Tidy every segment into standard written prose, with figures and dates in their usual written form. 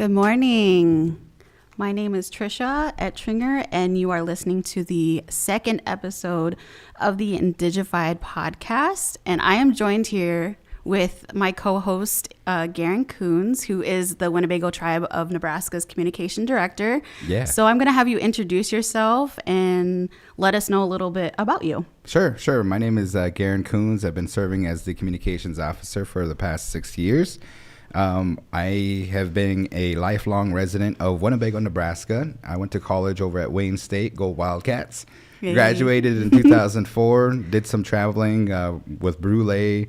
Good morning. My name is Trisha Ettringer, and you are listening to the second episode of the Indigified podcast. And I am joined here with my co-host, Garen Coons, who is the Winnebago Tribe of Nebraska's communication director. Yeah. So I'm going to have you introduce yourself and let us know a little bit about you. Sure. My name is Garen Coons. I've been serving as the communications officer for the past 6 years. I have been a lifelong resident of Winnebago, Nebraska. I went to college over at Wayne State, go Wildcats. Yay. Graduated in 2004, did some traveling with Brule,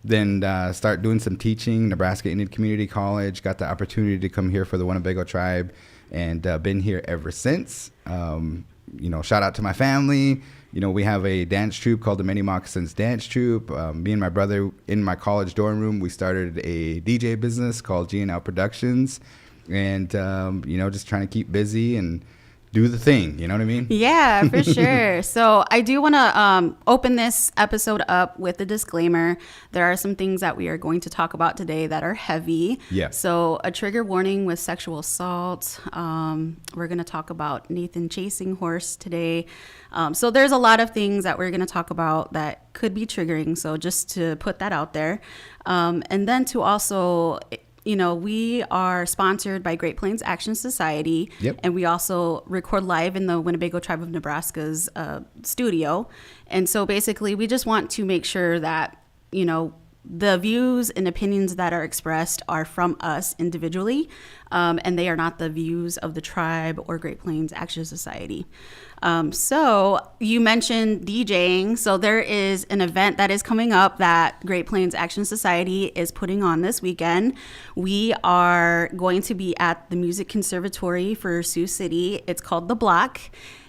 then start doing some teaching, Nebraska Indian Community College. Got the opportunity to come here for the Winnebago Tribe and been here ever since. Shout out to my family. We have a dance troupe called the Many Moccasins Dance Troupe. Me and my brother in my college dorm room, we started a DJ business called G&L Productions. And, just trying to keep busy and do the thing. You know what I mean? Yeah, for sure. So I do want to open this episode up with a disclaimer. There are some things that we are going to talk about today that are heavy. Yeah. So a trigger warning with sexual assault. We're going to talk about Nathan chasing horse today. So there's a lot of things that we're going to talk about that could be triggering. So just to put that out there. And then to also... we are sponsored by Great Plains Action Society, Yep. and we also record live in the Winnebago Tribe of Nebraska's studio. And so basically, we just want to make sure that, the views and opinions that are expressed are from us individually, and they are not the views of the tribe or Great Plains Action Society. So you mentioned DJing. So there is an event that is coming up that Great Plains Action Society is putting on this weekend. We are going to be at the Music Conservatory for Sioux City. It's called The Block.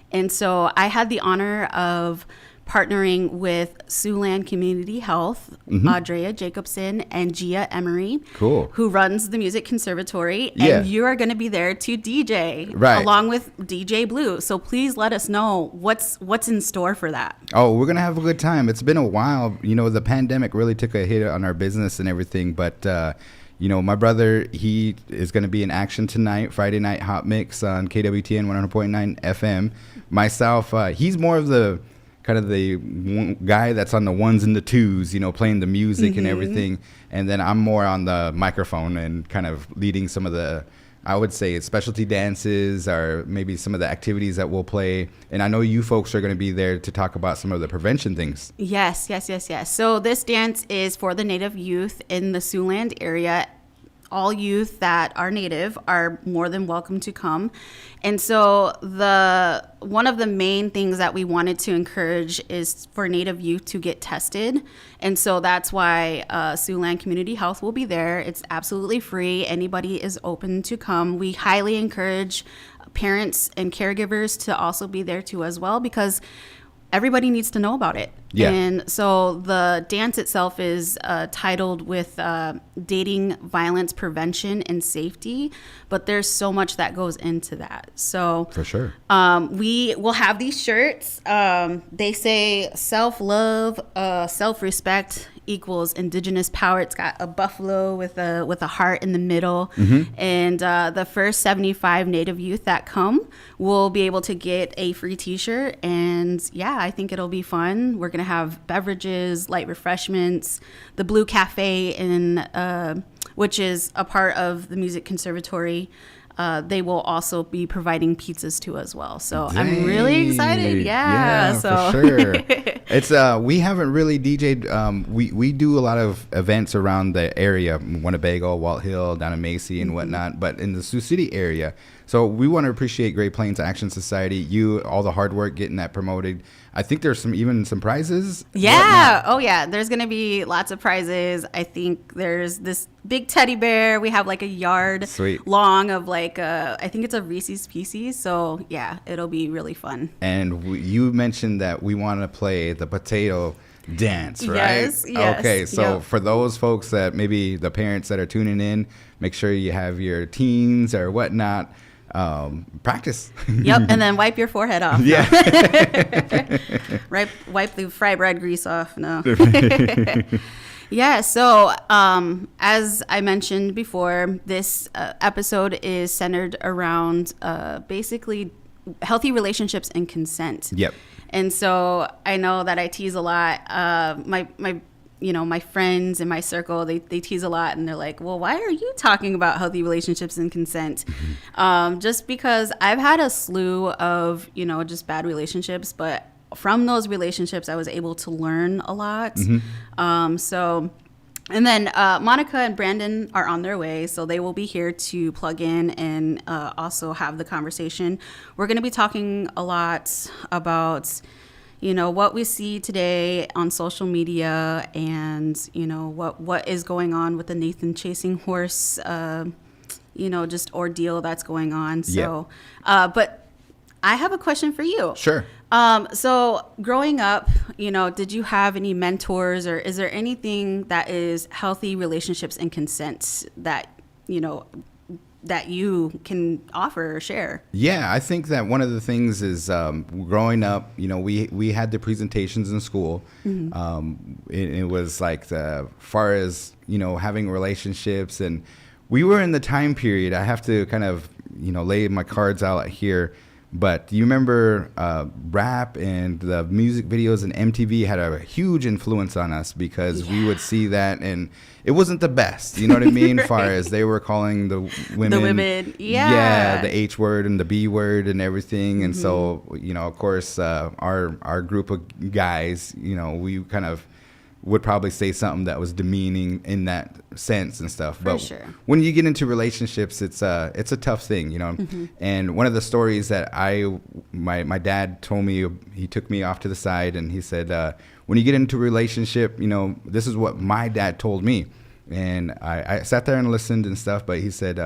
And so I had the honor of partnering with Siouxland Community Health, Audrea Jacobson and Gia Emery, Cool. who runs the Music Conservatory. Yeah. And you are going to be there to DJ, Right. along with DJ Blue. So please let us know what's in store for that. Oh, we're going to have a good time. It's been a while. The pandemic really took a hit on our business and everything. But, my brother, he is going to be in action tonight, Friday Night Hot Mix on KWTN 100.9 FM. Myself, he's more of the kind of the guy that's on the ones and the twos, playing the music and everything. And then I'm more on the microphone and kind of leading some of the, I would say, specialty dances or maybe some of the activities that we'll play. And I know you folks are going to be there to talk about some of the prevention things. Yes. So this dance is for the Native youth in the Siouxland area. All youth that are Native are more than welcome to come. And so one of the main things that we wanted to encourage is for Native youth to get tested. And so that's why Siouxland Community Health will be there. It's absolutely free. Anybody is open to come. We highly encourage parents and caregivers to also be there too as well, because everybody needs to know about it. Yeah. And so the dance itself is titled with Dating Violence Prevention and Safety, but there's so much that goes into that. So For sure. We will have these shirts. They say self-love, self-respect equals indigenous power. It's got a buffalo with a heart in the middle. And the first 75 Native youth that come will be able to get a free t-shirt. And yeah, I think it'll be fun. We're going to have beverages, light refreshments, the Blue Cafe, which is a part of the Music Conservatory. They will also be providing pizzas too as well. So Dang. I'm really excited. Yeah, so. For sure. It's we haven't really DJ'd. We do a lot of events around the area, Winnebago, Walt Hill, down in Macy and whatnot, but in the Sioux City area. So we want to appreciate Great Plains Action Society, all the hard work getting that promoted. I think there's even some prizes. Yeah. Whatnot. Oh, yeah. There's going to be lots of prizes. I think there's this big teddy bear. We have like a yard Sweet. long of I think it's a Reese's Pieces. So yeah, it'll be really fun. And you mentioned that we want to play the potato dance, right? Yes. Okay, so Yep. for those folks that maybe the parents that are tuning in, make sure you have your teens or whatnot practice. Yep. And then wipe your forehead off. Yeah. Wipe the fry bread grease off. No. Yeah, so as I mentioned before, this episode is centered around basically healthy relationships and consent. Yep. And so I know that I tease a lot. My friends in my circle, they tease a lot, and they're like, well, why are you talking about healthy relationships and consent? Just because I've had a slew of, just bad relationships, but from those relationships, I was able to learn a lot. And then Monica and Brandon are on their way, so they will be here to plug in and also have the conversation. We're going to be talking a lot about, what we see today on social media and, what is going on with the Nathan chasing horse, just ordeal that's going on. So, but I have a question for you. Sure. So growing up, did you have any mentors, or is there anything that is healthy relationships and consent that, that you can offer or share? Yeah, I think that one of the things is growing up, we had the presentations in school. It was like far as, having relationships, and we were in the time period. I have to kind of, lay my cards out here. But do you remember rap and the music videos, and MTV had a huge influence on us because we would see that, and it wasn't the best. You know what I mean? Right. Far as they were calling the women, the H word and the B word and everything. And so, of course, our group of guys, we kind of would probably say something that was demeaning in that sense and stuff. But when you get into relationships, it's a tough thing, And one of the stories that my dad told me, he took me off to the side and he said, when you get into a relationship, this is what my dad told me. And I sat there and listened and stuff, but he said,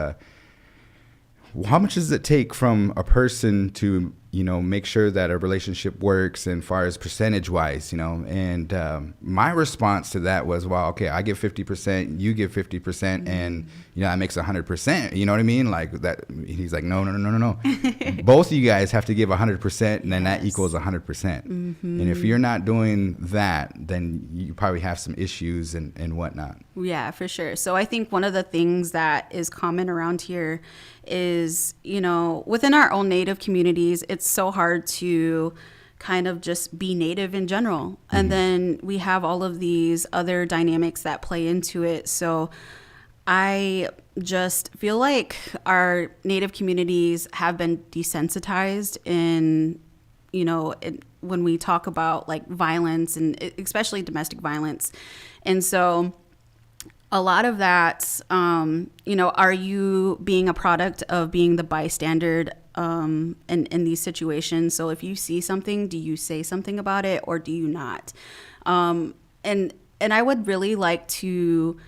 how much does it take from a person to make sure that a relationship works, and far as percentage wise, and my response to that was, well, okay, I give 50%, you give 50%, and that makes 100%. You know what I mean? Like that. He's like, no. Both of you guys have to give 100%, and then that equals 100%. And if you're not doing that, then you probably have some issues and whatnot. Yeah, for sure. So I think one of the things that is common around here is, within our own Native communities, it's so hard to kind of just be Native in general. And then we have all of these other dynamics that play into it. So I just feel like our Native communities have been desensitized in, when we talk about like violence, and especially domestic violence. And so a lot of that, are you being a product of being the bystander in these situations? So if you see something, do you say something about it, or do you not? And I would really like to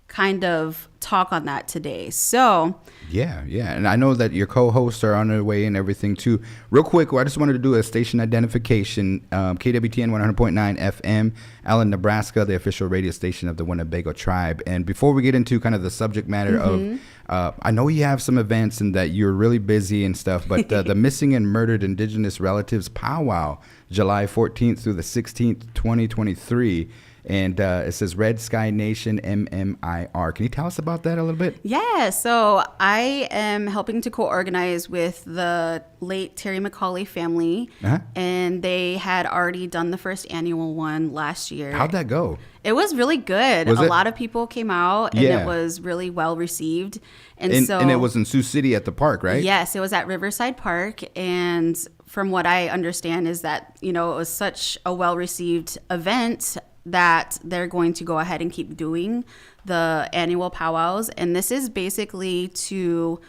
kind of talk on that today. So yeah, and I know that your co-hosts are on their way and everything too. Real quick, I just wanted to do a station identification. KWTN 100.9 FM, Allen, Nebraska, the official radio station of the Winnebago tribe. And before we get into kind of the subject matter of, I know you have some events and that you're really busy and stuff, but the Missing and Murdered Indigenous Relatives Powwow, July 14th through the 16th, 2023. And it says Red Sky Nation MMIR. Can you tell us about that a little bit? Yeah, so I am helping to co-organize with the late Terry McCauley family, and they had already done the first annual one last year. How'd that go? It was really good. A lot of people came out, and it was really well received. And it was in Sioux City at the park, right? Yes, it was at Riverside Park, and from what I understand is that, it was such a well-received event that they're going to go ahead and keep doing the annual powwows. And this is basically to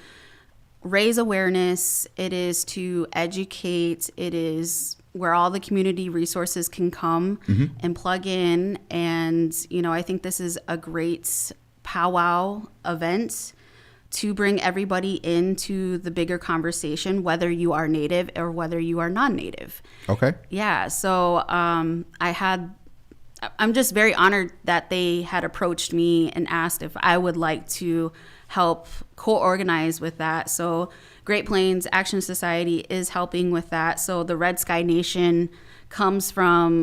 raise awareness. It is to educate. It is where all the community resources can come and plug in. And, I think this is a great powwow event to bring everybody into the bigger conversation, whether you are Native or whether you are non-Native. Okay. Yeah. So I'm just very honored that they had approached me and asked if I would like to help co-organize with that. So Great Plains Action Society is helping with that. So the Red Sky Nation comes from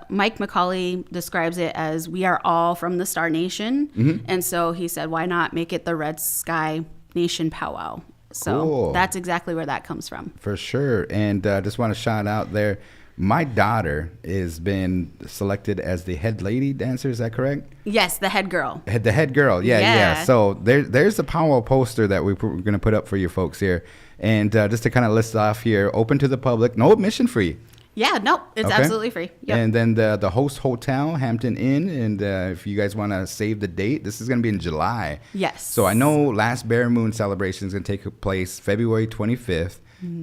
Mike McCauley describes it as we are all from the Star Nation. And so he said, why not make it the Red Sky Nation Powwow? So Cool. that's exactly where that comes from. For sure. And just want to shout out there, my daughter has been selected as the head lady dancer. Is that correct? Yes, the head girl. The head girl. Yeah. Yeah. So there's a powwow poster that we're going to put up for you folks here. And just to kind of list off here, open to the public, no admission free. Yeah, no, it's Okay. absolutely free. Yep. And then the host hotel, Hampton Inn. And if you guys want to save the date, this is going to be in July. Yes. So I know Last Bare Moon celebration is going to take place February 25th.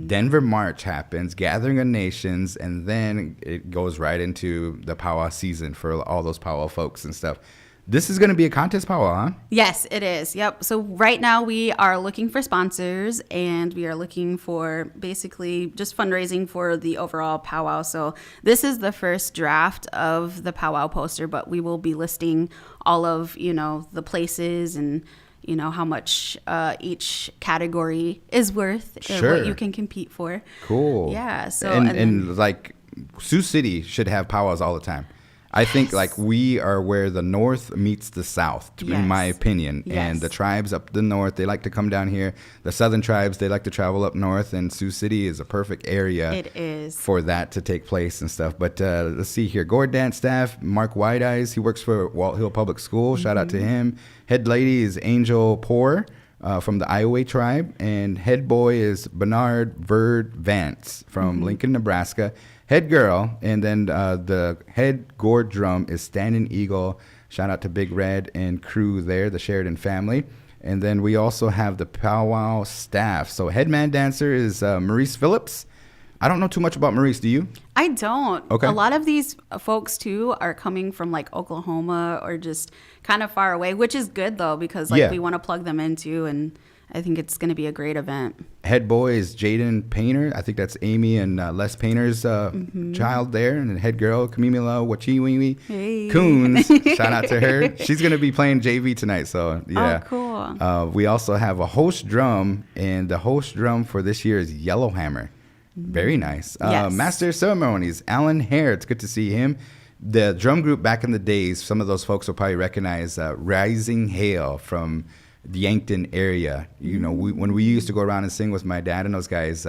Denver March happens, Gathering of Nations, and then it goes right into the powwow season for all those powwow folks and stuff. This is going to be a contest powwow, huh? Yes, it is. Yep. So right now we are looking for sponsors, and we are looking for basically just fundraising for the overall powwow. So this is the first draft of the powwow poster, but we will be listing all of, the places and, how much each category is worth and Sure. what you can compete for. Cool. Yeah. So and like Sioux City should have powwows all the time. I think like we are where the North meets the South, in my opinion. Yes. And the tribes up the North, they like to come down here. The Southern tribes, they like to travel up North. And Sioux City is a perfect area It is. for that to take place and stuff. But let's see here. Gord Dance staff, Mark White Eyes, he works for Walt Hill Public School. Shout out to him. Head lady is Angel Poor from the Iowa tribe. And head boy is Bernard Verd Vance from Lincoln, Nebraska. Head girl, and then the head gourd drum is Standing Eagle. Shout out to Big Red and crew there, the Sheridan family. And then we also have the powwow staff. So head man dancer is Maurice Phillips. I don't know too much about Maurice. Do you? I don't. Okay. A lot of these folks too are coming from like Oklahoma or just kind of far away, which is good though, because like we want to plug them into, and I think it's going to be a great event. Head boy is Jaden Painter. I think that's Amy and Les Painter's child there. And then head girl, Kamimila Wachiwiwi Coons. Shout out to her. She's going to be playing JV tonight. So, yeah. Oh, cool. We also have a host drum. And the host drum for this year is Yellowhammer. Very nice. Yes. Master of Ceremonies, Alan Hare. It's good to see him. The drum group back in the days, some of those folks will probably recognize Rising Hail from the Yankton area. When we used to go around and sing with my dad and those guys,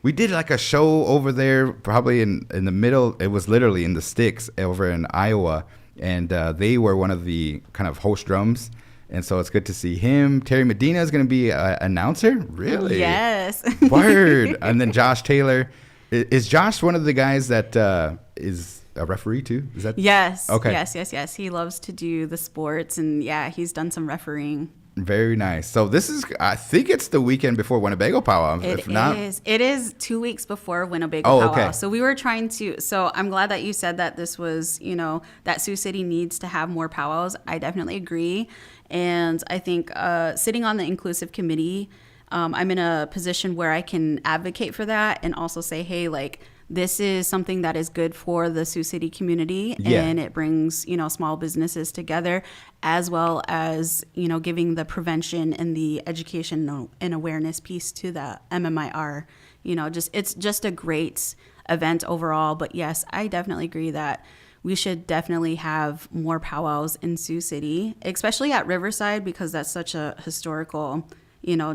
we did like a show over there, probably in the middle. It was literally in the sticks over in Iowa, and they were one of the kind of host drums. And so it's good to see him. Terry Medina is going to be an announcer. Really? Yes. Word. And then Josh Taylor. Is Josh one of the guys that is a referee too? Is that? Yes. Okay. Yes. He loves to do the sports, and he's done some refereeing. Very nice. So this is, I think it's the weekend before Winnebago Powwow. It is 2 weeks before Winnebago Powwow. Okay. So we were trying to, so I'm glad that you said that this was, that Sioux City needs to have more powwows. I definitely agree. And I think sitting on the inclusive committee, I'm in a position where I can advocate for that and also say, hey, like, this is something that is good for the Sioux City community, and it brings, small businesses together, as well as, giving the prevention and the education and awareness piece to the MMIR. It's just a great event overall. But yes, I definitely agree that we should definitely have more powwows in Sioux City, especially at Riverside, because that's such a historical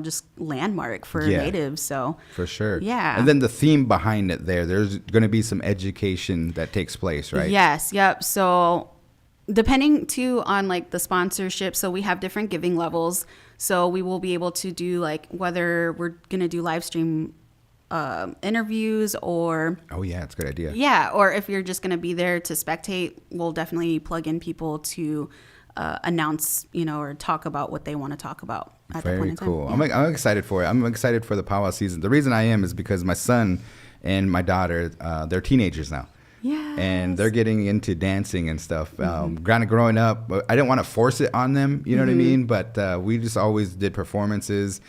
just landmark for natives. So for sure. Yeah. And then the theme behind it there's going to be some education that takes place, right? Yes. Yep. So depending too on like the sponsorship. So we have different giving levels. So we will be able to do like whether we're going to do live stream interviews or. Oh yeah. It's a good idea. Yeah. Or if you're just going to be there to spectate, we'll definitely plug in people to announce, or talk about what they want to talk about at that point in time. Very cool. Yeah. I'm excited for it. I'm excited for the powwow season. The reason I am is because my son and my daughter, they're teenagers now. Yes. And they're getting into dancing and stuff. Kind of growing up, I didn't want to force it on them, you know what I mean? But we just always did performances.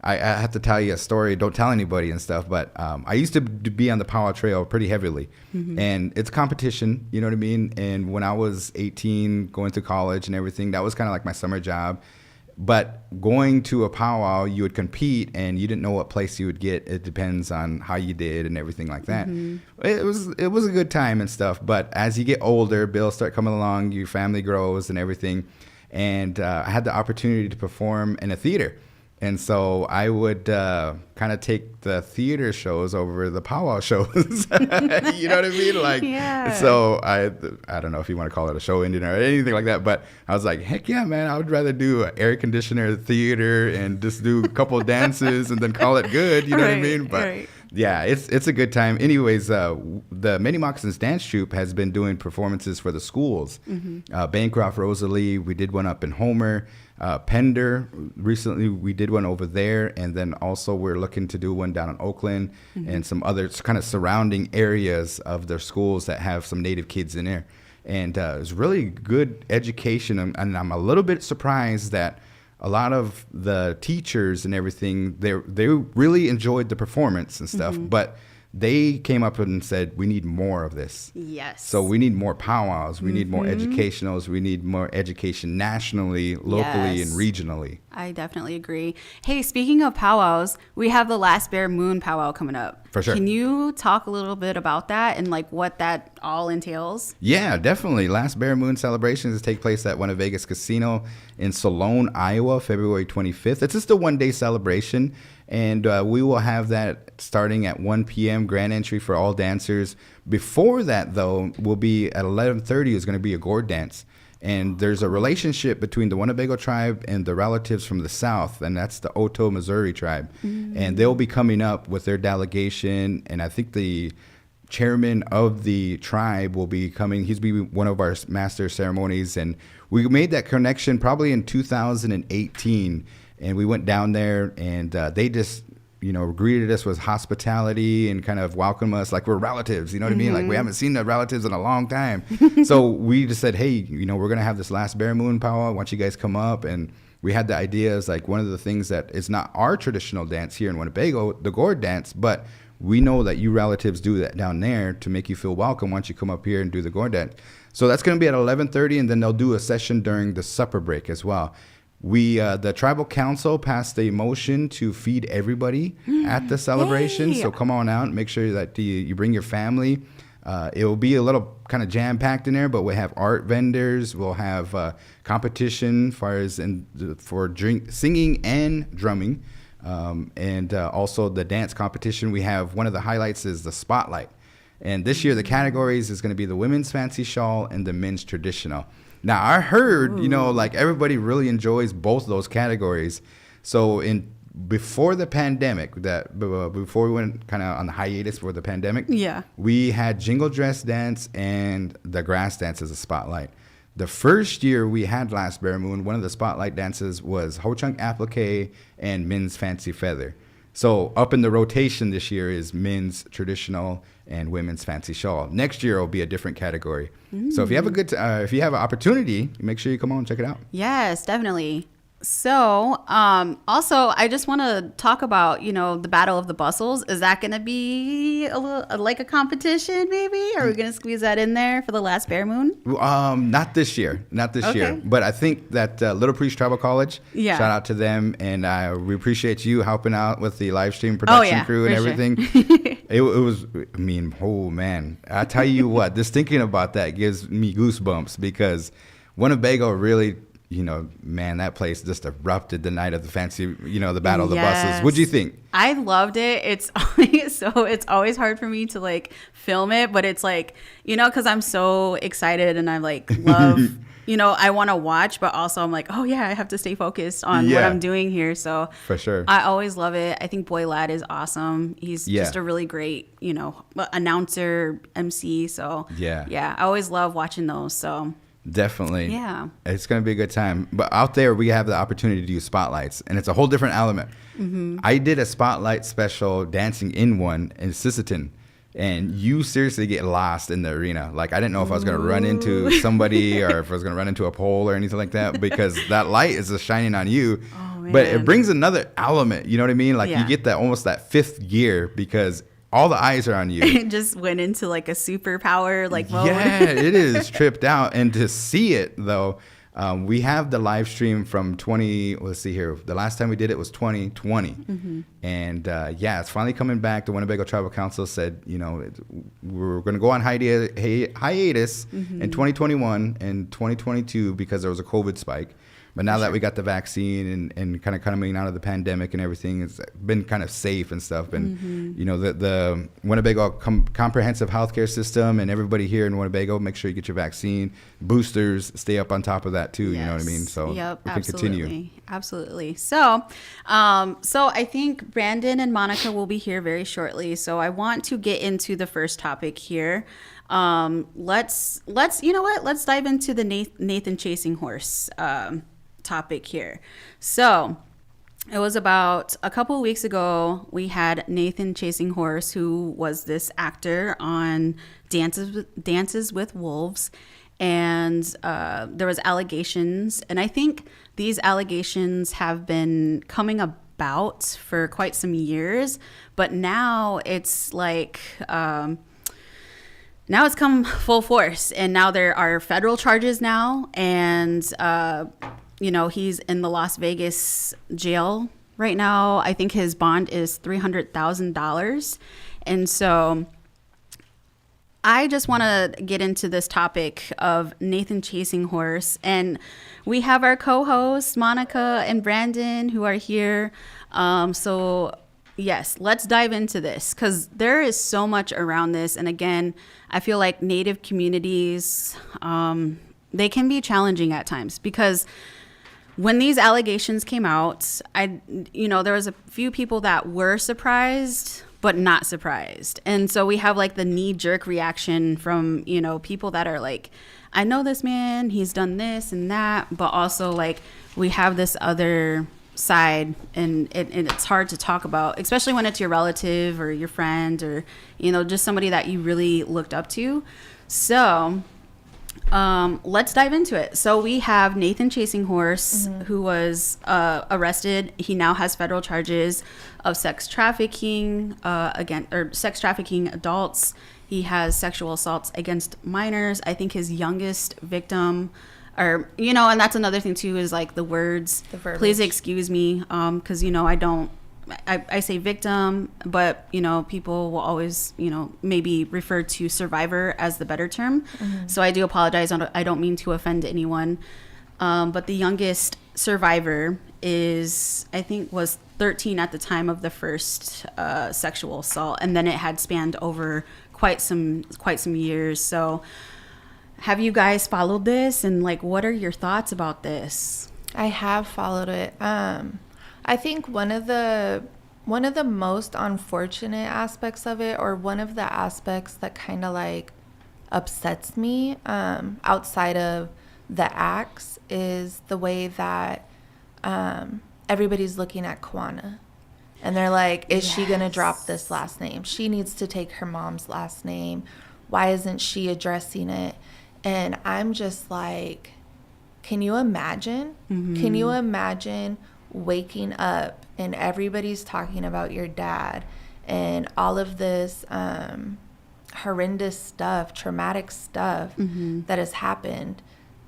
I have to tell you a story. Don't tell anybody and stuff. But I used to be on the powwow trail pretty heavily. And it's competition, you know what I mean? And when I was 18, going to college and everything, that was kind of like my summer job. But going to a powwow, you would compete, and you didn't know what place you would get. It depends on how you did and everything like that. It was a good time and stuff. But as you get older, bills start coming along, your family grows and everything. And I had the opportunity to perform in a theater. And so I would kind of take the theater shows over the powwow shows. You know what I mean? Like, Yeah. So I don't know if you want to call it a show ending or anything like that, but I was like, heck yeah, man, I would rather do an air conditioner theater and just do a couple of dances and then call it good. You know what I mean? But yeah, it's a good time. Anyways, the Many Moccasins Dance Troupe has been doing performances for the schools. Bancroft, Rosalie, we did one up in Homer. Pender, recently we did one over there, and then also we're looking to do one down in Oakland and some other kind of surrounding areas of their schools that have some Native kids in there. And it's really good education, and I'm a little bit surprised that a lot of the teachers and everything, they really enjoyed the performance and stuff, but they came up and said, we need more of this. Yes. So we need more powwows. We need more educationals. We need more education nationally, locally, and regionally. I definitely agree. Hey, speaking of powwows, we have the Last Bear Moon powwow coming up. For sure. Can you talk a little bit about that and like what that all entails? Yeah, definitely. Last Bear Moon celebrations take place at Vegas Casino in Solon, Iowa, February 25th. It's just a one-day celebration, and we will have that starting at 1 p.m., grand entry for all dancers. Before that, though, will be at 11:30 is going to be a gourd dance. And there's a relationship between the Winnebago tribe and the relatives from the south, and that's the Oto, Missouri tribe. And they'll be coming up with their delegation, and I think the chairman of the tribe will be coming. He's be one of our master ceremonies, and we made that connection probably in 2018, and we went down there, and they just greeted us with hospitality and kind of welcomed us like we're relatives. You know what I mean? Like we haven't seen the relatives in a long time. So we just said, hey, we're going to have this Last Bear Moon powwow. Why don't you guys come up? And we had the ideas, like one of the things that is not our traditional dance here in Winnebago, the gourd dance, but we know that you relatives do that down there to make you feel welcome. Why don't you come up here and do the gourd dance? So that's going to be at 11:30, and then they'll do a session during the supper break as well. The tribal council passed a motion to feed everybody at the celebration. Yay. So come on out and make sure that you bring your family. It will be a little kind of jam-packed in there, but we'll have art vendors. We'll have competition for singing and drumming. And also the dance competition. We have one of the highlights is the spotlight. And this year the categories is going to be the women's fancy shawl and the men's traditional. Now, I heard, like everybody really enjoys both those categories. So before the pandemic, before we went kind of on the hiatus for the pandemic, we had jingle dress dance and the grass dance as a spotlight. The first year we had Last Bear Moon, one of the spotlight dances was Ho Chunk Applique and men's fancy feather. So up in the rotation this year is men's traditional and women's fancy shawl. Next year will be a different category. So if you have if you have an opportunity, make sure you come on and check it out. Yes, definitely. So, also, I just want to talk about, the Battle of the Bustles. Is that going to be like a competition, maybe? Are we going to squeeze that in there for the Last Bear Moon? Not this year. But I think that Little Priest Tribal College, shout out to them. And we appreciate you helping out with the live stream production crew and everything. It was, oh, man. I tell you what, just thinking about that gives me goosebumps because Winnebago really... that place just erupted the night of the fancy, the Battle of the Buses. What'd you think? I loved it. It's always hard for me to like film it, but it's like, because I'm so excited and I like love, I want to watch, but also I'm like, oh yeah, I have to stay focused on what I'm doing here. So for sure, I always love it. I think Boy Lad is awesome. He's just a really great, announcer, MC. So I always love watching those. So. Definitely. Yeah. It's going to be a good time. But out there, we have the opportunity to do spotlights, and it's a whole different element. I did a spotlight special dancing in one in Sisseton, and you seriously get lost in the arena. Like, I didn't know if I was going to run into somebody or if I was going to run into a pole or anything like that because that light is just shining on you. Oh, man. But it brings another element. You know what I mean? Like, you get that almost that fifth gear because all the eyes are on you. It just went into like a superpower like moment. Yeah, it is tripped out. And to see it though, We have the live stream from let's see here. The last time we did it was 2020. And it's finally coming back. The Winnebago Tribal Council said, we're going to go on hiatus in 2021 and 2022 because there was a COVID spike. But now that we got the vaccine and kind of coming out of the pandemic and everything, it's been kind of safe and stuff. And, the Winnebago comprehensive healthcare system and everybody here in Winnebago, make sure you get your vaccine. Boosters, stay up on top of that too, you know what I mean? So we can continue. Absolutely. So I think Brandon and Monica will be here very shortly. So I want to get into the first topic here. Let's dive into the Nathan chasing horse topic here. So it was about a couple of weeks ago, we had Nathan Chasing Horse, who was this actor on Dances with Wolves. And there was allegations. And I think these allegations have been coming about for quite some years. But now it's like... now it's come full force, and now there are federal charges now, and he's in the Las Vegas jail right now. I think his bond is $300,000, and so I just want to get into this topic of Nathan Chasing Horse, and we have our co-hosts Monica and Brandon who are here. So yes, let's dive into this because there is so much around this. And again, I feel like Native communities, they can be challenging at times because when these allegations came out, there was a few people that were surprised, but not surprised. And so we have like the knee-jerk reaction from, people that are like, I know this man, he's done this and that, but also like we have this other side, and it's hard to talk about, especially when it's your relative or your friend or just somebody that you really looked up to. So let's dive into it. So we have Nathan Chasing Horse, who was arrested. He now has federal charges of sex trafficking sex trafficking adults. He has sexual assaults against minors. I think his youngest victim, and that's another thing too, is like the words, please excuse me, because I say victim, but people will always maybe refer to survivor as the better term. So I do apologize. I don't mean to offend anyone, but the youngest survivor was 13 at the time of the first sexual assault, and then it had spanned over quite some years. So have you guys followed this, and like, what are your thoughts about this? I have followed it. I think one of the most unfortunate aspects of it, or one of the aspects that kind of like upsets me, outside of the acts, is the way that everybody's looking at Kwana. And they're like, is she going to drop this last name? She needs to take her mom's last name. Why isn't she addressing it? And I'm just like, can you imagine? Can you imagine waking up and everybody's talking about your dad and all of this horrendous stuff, traumatic stuff that has happened,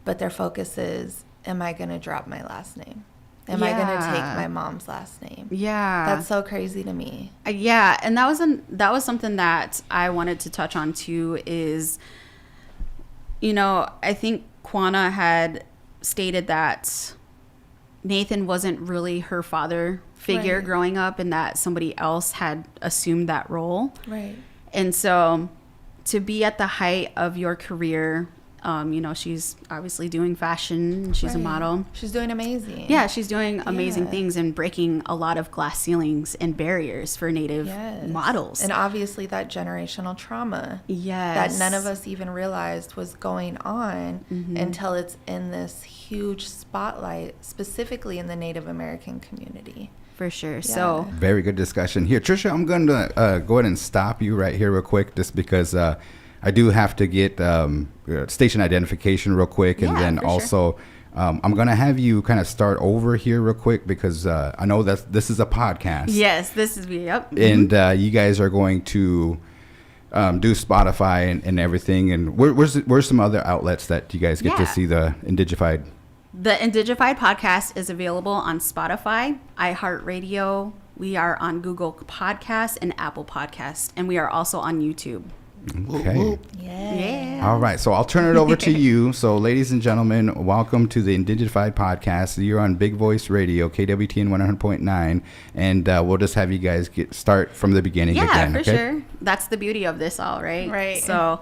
but their focus is, am I going to drop my last name? Am I going to take my mom's last name? Yeah. That's so crazy to me. Yeah. And that was something that I wanted to touch on too, is, I think Kwana had stated that Nathan wasn't really her father figure growing up, and that somebody else had assumed that role. Right. And so to be at the height of your career, she's obviously doing fashion. She's a model. She's doing amazing. Yeah, she's doing amazing things and breaking a lot of glass ceilings and barriers for Native models. And obviously that generational trauma that none of us even realized was going on until it's in this huge spotlight, specifically in the Native American community. For sure. So very good discussion here. Trisha, I'm going to go ahead and stop you right here real quick, just because I do have to get station identification real quick, and then also I'm going to have you kind of start over here real quick, because I know that this is a podcast. Yes, this is and you guys are going to do Spotify and everything. And where's some other outlets that you guys get to see the Indigified? The Indigified podcast is available on Spotify, iHeartRadio. We are on Google Podcasts and Apple Podcasts, and we are also on YouTube. Okay. Yeah. All right. So I'll turn it over to you. So, ladies and gentlemen, welcome to the Indigified podcast. You're on Big Voice Radio, KWTN 100.9. And we'll just have you guys start from the beginning again. Yeah, for sure. That's the beauty of this all, right? Right. So,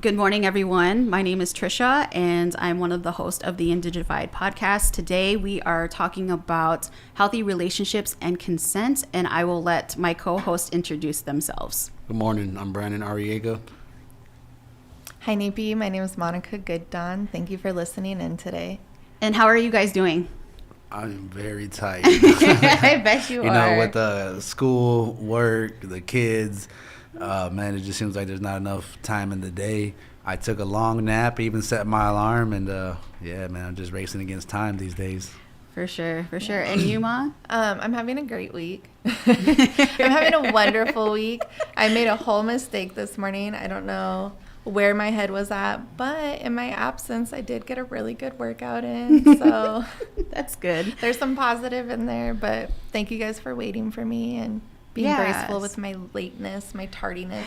good morning, everyone. My name is Trisha, and I'm one of the hosts of the Indigified podcast. Today, we are talking about healthy relationships and consent, and I will let my co-host introduce themselves. Good morning. I'm Brandon Arriaga. Hi, Napi. My name is Monica Gooddon. Thank you for listening in today. And how are you guys doing? I'm very tired. I bet you You are. know, with the school, work, the kids, man, it just seems like there's not enough time in the day. I took a long nap, even set my alarm, and yeah, man, I'm just racing against time these days. For sure, for sure. And you, Ma? I'm having a great week. I'm having a wonderful week. I made a whole mistake this morning. I don't know where my head was at, but in my absence, I did get a really good workout in. So That's good. there's some positive in there, but thank you guys for waiting for me and being Yes. graceful with my lateness, my tardiness.